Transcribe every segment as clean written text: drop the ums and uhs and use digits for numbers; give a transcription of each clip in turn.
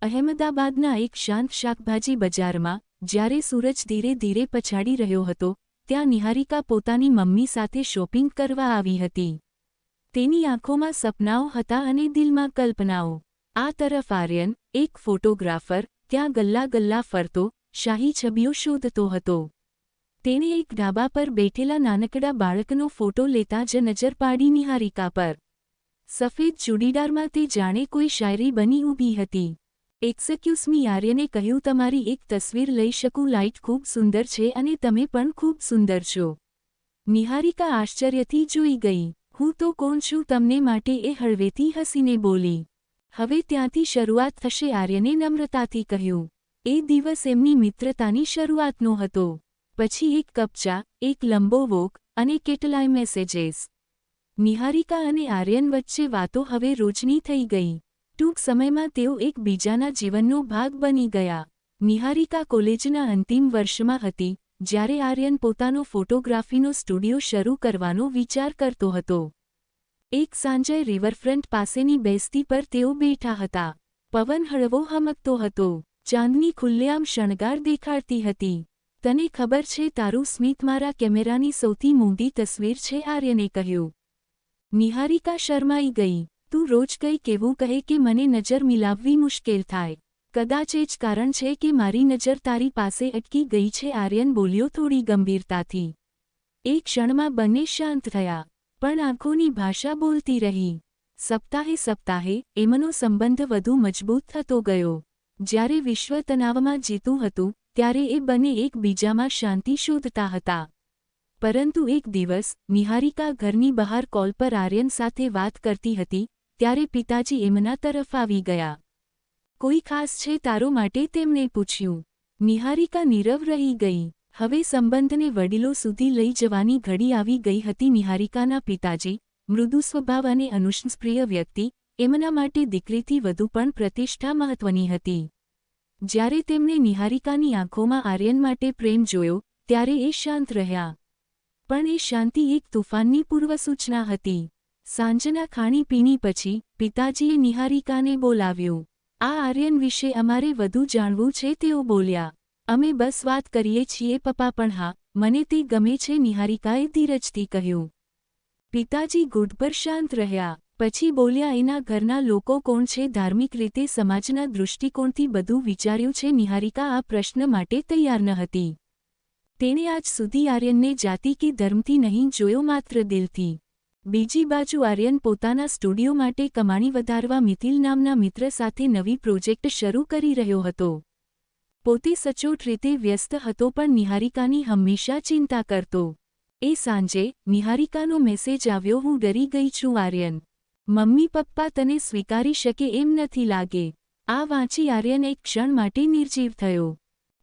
અહેમદાબાદના એક શાંત શાકભાજી બજારમાં જ્યારે સૂરજ ધીરે ધીરે પછાડી રહ્યો હતો ત્યાં નિહારિકા પોતાની મમ્મી સાથે શોપિંગ કરવા આવી હતી. તેની આંખોમાં સપનાઓ હતા અને દિલમાં કલ્પનાઓ. આ તરફ આર્યન, એક ફોટોગ્રાફર, ત્યાં ગલ્લા ગલ્લા ફરતો, શાહી છબીઓ શોધતો હતો. તેણે એક ઢાબા પર બેઠેલા નાનકડા બાળકનો ફોટો લેતા જ નજર પાડી નિહારિકા પર. સફેદ ચૂડીદારમાં તે જાણે કોઈ શાયરી બની ઊભી હતી. એક્સક્યુઝ મી, આર્યને કહ્યું, તમારી એક તસવીર લઈ શકું? લાઇટ ખૂબ સુંદર છે અને તમે પણ ખૂબ સુંદર છો. નિહારિકા આશ્ચર્યથી જોઈ ગઈ. હું તો કોણ છું તમને માટે? એ હળવેથી હસીને બોલી. હવે ત્યાંથી શરૂઆત થશે, આર્યને નમ્રતાથી કહ્યું. એ દિવસ એમની મિત્રતાની શરૂઆતનો હતો. પછી એક કપ ચા, એક લંબો વોક અને કેટલાય મેસેજીસ. નિહારિકા અને આર્યન વચ્ચે વાતો હવે રોજની થઈ ગઈ. ટૂંક સમયમાં તેઓ એકબીજાના જીવનનો ભાગ બની ગયા. નિહારિકા કોલેજના અંતિમ વર્ષમાં હતી જ્યારે આર્યન પોતાનો ફોટોગ્રાફીનો સ્ટુડિયો શરૂ કરવાનો વિચાર કરતો હતો. એક સાંજે રિવરફ્રન્ટ પાસેની બેસતી પર તેઓ બેઠા હતા. પવન હળવો હમકતો હતો. ચાંદની ખુલ્લેઆમ શણગાર દેખાડતી હતી. તને ખબર છે, તારું સ્મિત મારા કેમેરાની સૌથી મોંઘી તસવીર છે, આર્યને કહ્યું. નિહારિકા શરમાઈ ગઈ. તું રોજ કંઈક એવું કહે કે મને નજર મિલાવવી મુશ્કેલ થાય. કદાચ એ જ કારણ છે કે મારી નજર તારી પાસે અટકી ગઈ છે, આર્યન બોલ્યો થોડી ગંભીરતાથી. એક ક્ષણમાં બંને શાંત થયા, પણ આંખોની ભાષા બોલતી રહી. સપ્તાહે એમનો સંબંધ વધુ મજબૂત થતો ગયો. જ્યારે વિશ્વ તણાવમાં જીતું હતું ત્યારે એ બંને એકબીજામાં શાંતિ શોધતા હતા. પરંતુ એક દિવસ નિહારિકા ઘરની બહાર કોલ પર આર્યન સાથે વાત કરતી હતી ત્યારે પિતાજી એમના તરફ આવી ગયા. કોઈ ખાસ છે તારો માટે? તેમણે પૂછ્યું. નિહારિકા નીરવ રહી ગઈ. હવે સંબંધને વડીલો સુધી લઈ જવાની ઘડી આવી ગઈ હતી. નિહારિકાના પિતાજી, મૃદુ સ્વભાવ અને અનુશંસપ્રિય વ્યક્તિ, એમના માટે દીકરીથી વધુ પણ પ્રતિષ્ઠા મહત્વની હતી. જ્યારે તેમણે નિહારિકાની આંખોમાં આર્યન માટે પ્રેમ જોયો ત્યારે એ શાંત રહ્યા. પણ એ શાંતિ એક તુફાનની પૂર્વસૂચના હતી. સાંજના ખાણીપીણી પછી પિતાજીએ નિહારિકાને બોલાવ્યું. આ આર્યન વિશે અમારે વધુ જાણવું છે, તેઓ બોલ્યા. અમે બસ વાત કરીએ છીએ પપ્પા. પણ હા, મને તે ગમે છે, નિહારિકાએ ધીરજથી કહ્યું. પિતાજી ગુડ પર શાંત રહ્યા. પછી બોલ્યા, એના ઘરના લોકો કોણ છે? ધાર્મિક રીતે, સમાજના દૃષ્ટિકોણથી બધું વિચાર્યું છે? નિહારિકા આ પ્રશ્ન માટે તૈયાર ન હતી. તેણે આજ સુધી આર્યનને જાતિ કે ધર્મથી નહીં જોયો, માત્ર દિલથી. બીજી બાજુ આર્યન પોતાના સ્ટુડિયો માટે કમાણી વધારવા મિથિલ નામના મિત્ર સાથે નવી પ્રોજેક્ટ શરૂ કરી રહ્યો હતો. પોતે સચોટ રીતે વ્યસ્ત હતો પણ નિહારિકાની હંમેશા ચિંતા કરતો. એ સાંજે નિહારિકાનો મેસેજ આવ્યો. હું ડરી ગઈ છું આર્યન. મમ્મી પપ્પા તને સ્વીકારી શકે એમ નથી લાગે. આ વાંચી આર્યન એક ક્ષણ માટે નિર્જીવ થયો.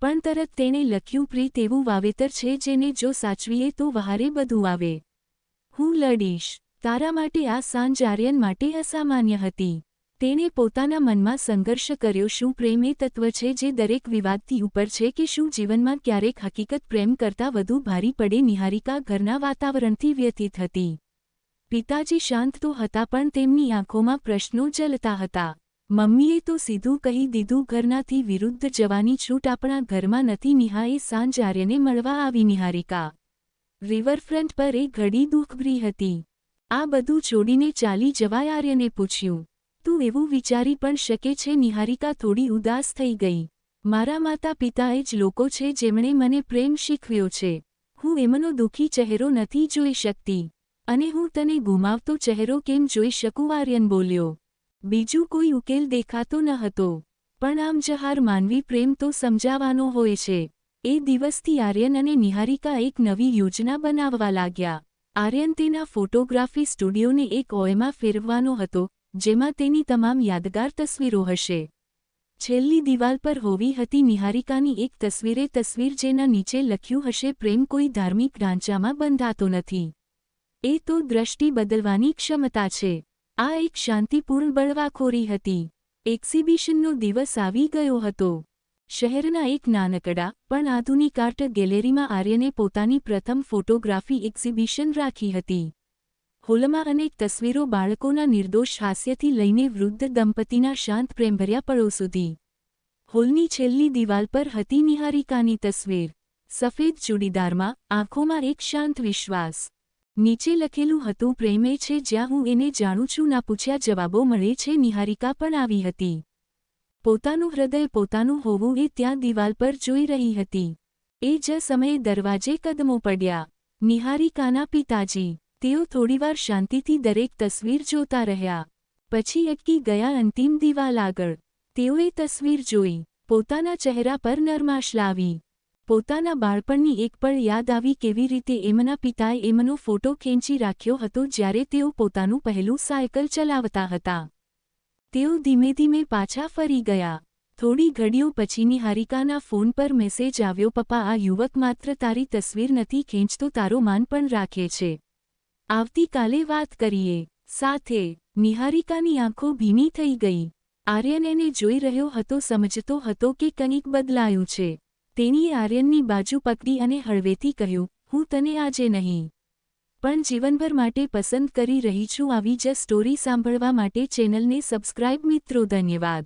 પણ તરત તેણે લખ્યું, પ્રીત એવું વાવેતર છે જેને જો સાચવીએ તો વહારે બધું આવે. હું લડીશ તારા માટે. આ સાંજ આર્યન માટે અસામાન્ય હતી. તેણે પોતાના મનમાં સંઘર્ષ કર્યો. શું પ્રેમ એ તત્વ છે જે દરેક વિવાદથી ઉપર છે કે શું જીવનમાં ક્યારેક હકીકત પ્રેમ કરતાં વધુ ભારી પડે? નિહારિકા ઘરના વાતાવરણથી વ્યથિત હતી. પિતાજી શાંત તો હતા પણ તેમની આંખોમાં પ્રશ્નો જલતા હતા. મમ્મીએ તો સીધું કહી દીધું, ઘરનાથી વિરુદ્ધ જવાની છૂટ આપણા ઘરમાં નથી. નિહાએ સાંજ આર્યને મળવા આવી. નિહારિકા રિવરફ્રન્ટ પર એક ઘડી દુઃખભરી હતી. આ બધું છોડીને ચાલી જવાય? આર્યને પૂછ્યું. તું એવું વિચારી પણ શકે છે? નિહારિકા થોડી ઉદાસ થઈ ગઈ. મારા માતા પિતા એ જ લોકો છે જેમણે મને પ્રેમ શીખવ્યો છે. હું એમનો દુઃખી ચહેરો નથી જોઈ શકતી. અને હું તને ગુમાવતો ચહેરો કેમ જોઈ શકું? આર્યન બોલ્યો. બીજું કોઈ ઉકેલ દેખાતો ન હતો. પણ આમ જ હાર માનવી? પ્રેમ તો સમજાવવાનો હોય છે. એ દિવસથી આર્યન અને નિહારિકા એક નવી યોજના બનાવવા લાગ્યા. આર્યન તેના ફોટોગ્રાફી સ્ટુડિયોને એક ઓએમાં ફેરવવાનો હતો જેમાં તેની તમામ યાદગાર તસવીરો હશે. છેલ્લી દિવાલ પર હોવી હતી નિહારિકાની એક તસવીર જેના નીચે લખ્યું હશે, પ્રેમ કોઈ ધાર્મિક ઢાંચામાં બંધાતો નથી. એ તો દ્રષ્ટિ બદલવાની ક્ષમતા છે. આ એક શાંતિપૂર્ણ બળવાખોરી હતી. એક્ઝિબિશનનો દિવસ આવી ગયો હતો. શહેરના એક નાનકડા પણ આધુનિક આર્ટ ગેલેરીમાં આર્યને પોતાની પ્રથમ ફોટોગ્રાફી એક્ઝિબિશન રાખી હતી. હોલમાં અનેક તસવીરો બાળકોના નિર્દોષ હાસ્યથી લઈને વૃદ્ધ દંપતીના શાંત પ્રેમભર્યા પળો સુધી. હોલની છેલ્લી દિવાલ પર હતી નિહારિકાની તસવીર. સફેદ ચૂડીદારમાં, આંખોમાં એક શાંત વિશ્વાસ. નીચે લખેલું હતું, પ્રેમ એ છે જ્યાં હું એને જાણું છું, ના પૂછ્યા જવાબો મળે છે. નિહારિકા પણ આવી હતી. પોતાનું હૃદય પોતાનું હોવું એ ત્યાં દિવાલ પર જોઈ રહી હતી. એ જ સમયે દરવાજે કદમો પડ્યા. નિહારિકાના પિતાજી. તેઓ થોડીવાર શાંતિથી દરેક તસવીર જોતા રહ્યા. પછી અટકી ગયા અંતિમ દિવાલ આગળ. તેઓએ તસવીર જોઈ. પોતાના ચહેરા પર નરમાશ લાવી. પોતાના બાળપણની એક પળ યાદ આવી, કેવી રીતે એમના પિતાએ એમનો ફોટો ખેંચી રાખ્યો હતો જ્યારે તેઓ પોતાનું પહેલું સાયકલ ચલાવતા હતા. તેઓ ધીમે ધીમે પાછા ફરી ગયા. થોડી ઘડીઓ પછી નિહારિકાના ફોન પર મેસેજ આવ્યો, પપ્પા, આ યુવક માત્ર તારી તસવીર નથી ખેંચતો, તારો માન પણ રાખે છે. આવતીકાલે વાત કરીએ. સાથે નિહારિકાની આંખો ભીની થઈ ગઈ. આર્યન એને જોઈ રહ્યો હતો, સમજતો હતો કે કંઈક બદલાયું છે. તેણીએ આર્યનની બાજુ પકડી અને હળવેથી કહ્યું, હું તને આજે નહીં પણ જીવનભર માટે પસંદ કરી રહી છું. આવી જ સ્ટોરી સાંભળવા માટે ચેનલને સબસ્ક્રાઇબ. મિત્રો, ધન્યવાદ.